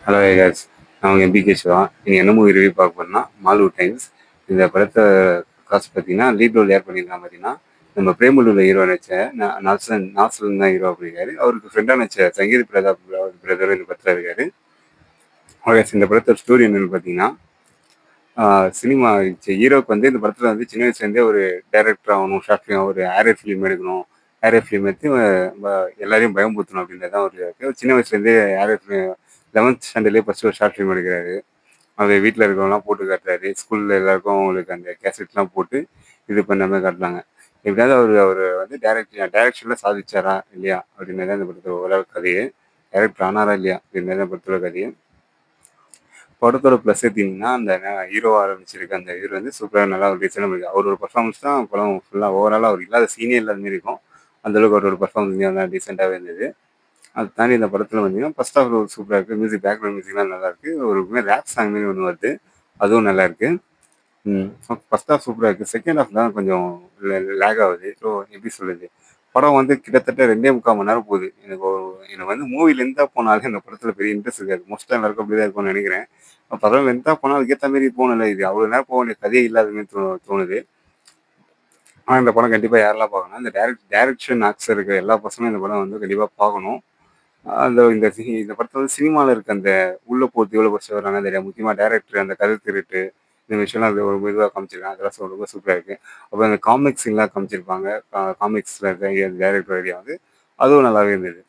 Hello guys, நான் உங்கள் MP கேஷ்வா. நீங்கள் என்ன மூவி ரிவ்யூ பார்க்க போறோம்னா மாலு டைம்ஸ். இந்த படத்தை காசு பார்த்தீங்கன்னா லீட் ரோல் யார் பண்ணியிருக்காங்க பார்த்தீங்கன்னா நம்ம பிரேமலூரில் ஹீரோ நடிச்ச நாசலன் தான் ஹீரோ பண்ணியிருக்காரு. அவருக்கு ஃப்ரெண்டாக நடிச்ச சங்கீத் பிரதாப் பிரதர் இந்த படத்தில் இருக்காரு. ஓகே, இந்த படத்தோட ஸ்டோரி என்னன்னு பார்த்தீங்கன்னா சினிமா ஹீரோக்கு வந்து இந்த படத்தில் வந்து சின்ன வயசுலேருந்தே ஒரு டைரக்டர் ஆகணும், ஷார்ட் ஃபிலிம் ஒரு ஆரர் ஃபிலிம் எடுக்கணும், ஆரர் ஃபிலிம் எடுத்து எல்லாரையும் பயம்படுத்தணும் அப்படின்றதான் ஒரு இருக்கு. சின்ன வயசுலேருந்தே ஆரர் ஃபிலிம் 11th ஸ்டாண்டர்ட்லேயே ஃபஸ்ட்டு ஒரு ஷார்ட் ஃபிலிம் எடுக்கிறாரு. அவர் வீட்டில் இருக்கிறவங்களாம் போட்டு காட்டுறாரு. ஸ்கூலில் எல்லாருக்கும் அவங்களுக்கு அந்த கேசட்லாம் போட்டு இது பண்ண மாதிரி காட்டுறாங்க. எப்படியாவது அவர் வந்து டைரக்ஷனில் சாதிச்சாரா இல்லையா அப்படின்னு தான் இந்த படத்தோட ஓரளவு கதையே. டைரக்டர் ஆனாரா இல்லையா அப்படின்னு தான் படத்தோட கதையே. படத்தோட ப்ளஸ் எடுத்தீங்கன்னா அந்த ஹீரோ ஆரம்பிச்சிருக்க அந்த ஹீரோ வந்து சூப்பராக நல்லா ஒரு டீசெண்டாக இருக்கு. அவரோட பர்ஃபார்மன்ஸ் தான் படம் ஃபுல்லாக ஓவராலாக அவர் இல்லாத சீனே இல்லாத மாதிரி இருக்கும். அந்தளவுக்கு அவரோட பர்ஃபார்மன்ஸ் நல்லா டீசெண்டாகவே இருந்தது. அது தாண்டி இந்த படத்தில் பார்த்தீங்கன்னா ஃபர்ஸ்ட் ஆஃப் சூப்பராக இருக்குது. மியூசிக் பேக்ரவுண்ட் மியூசிக்லாம் நல்லாயிருக்கு. ஒரு ரேப் சாங் மாதிரி ஒன்று வருது, அதுவும் நல்லாயிருக்கு. ஃபர்ஸ்ட் ஹாஃப் சூப்பராக இருக்குது. செகண்ட் ஹாஃப் தான் கொஞ்சம் லேக் ஆகுது. ஸோ எப்படி சொல்கிறது, படம் வந்து கிட்டத்தட்ட 2.75 மணி நேரம் போகுது. எனக்கு வந்து மூவி லென்த்தாக போனாலே அந்த படத்தில் பெரிய இன்ட்ரெஸ்ட் இருக்காது. மோஸ்ட்டாக எல்லாருக்கும் அப்படி தான் இருக்கும்னு நினைக்கிறேன். படம் லென்த்தாக போனால் அதுக்கேற்ற மாரி போகணும்ல, இது அவ்வளோ நேரம் போக வேண்டிய கதையே இல்லாத மாதிரி தோணுது. ஆனால் இந்த படம் கண்டிப்பாக யாரெல்லாம் பார்க்கணும், இந்த டைரக்ஷன் ஆக்டர் இருக்கிற எல்லா பசங்களும் இந்த படம் வந்து கண்டிப்பாக பார்க்கணும். இந்த படத்தில் வந்து சினிமாவில் இருக்க அந்த உள்ள போட்டு எவ்வளோ வருஷம் வராங்க தெரியாது. முக்கியமாக டைரக்டர் அந்த கதை திருட்டு இந்த விஷயம்லாம் அது ஒரு இதுவாக காமிச்சிருக்காங்க. அதெல்லாம் ரொம்ப சூப்பராக இருக்குது. அப்புறம் அந்த காமிக்ஸ்லாம் காமிச்சிருப்பாங்க. காமிக்ஸில் இருக்க டைரக்டர் ஐடியா வந்து அதுவும் நல்லாவே இருந்தது.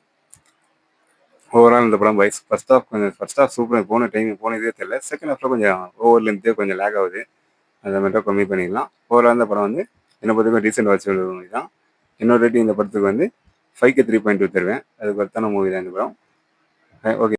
ஓவரால் இந்த படம் ஃபர்ஸ்ட் ஹாஃப் சூப்பராக போன இதே தெரியல. செகண்ட் ஹாஃபில் கொஞ்சம் ஓவர் லென்த்தே கொஞ்சம் லேக் ஆகுது. அதை மட்டும் கம்மி பண்ணிடலாம். ஓவரால் இந்த படம் வந்து என்னை பொறுத்தவரைக்கும் டீசென்ட் வாட்ச் மூவி தான். என்னோட ரேட்டிங் இந்த படத்துக்கு வந்து 5க்கு 3.2 தருவேன். அதுக்கு ஒருத்தான மூவி தான் இந்த படம். ஓகே.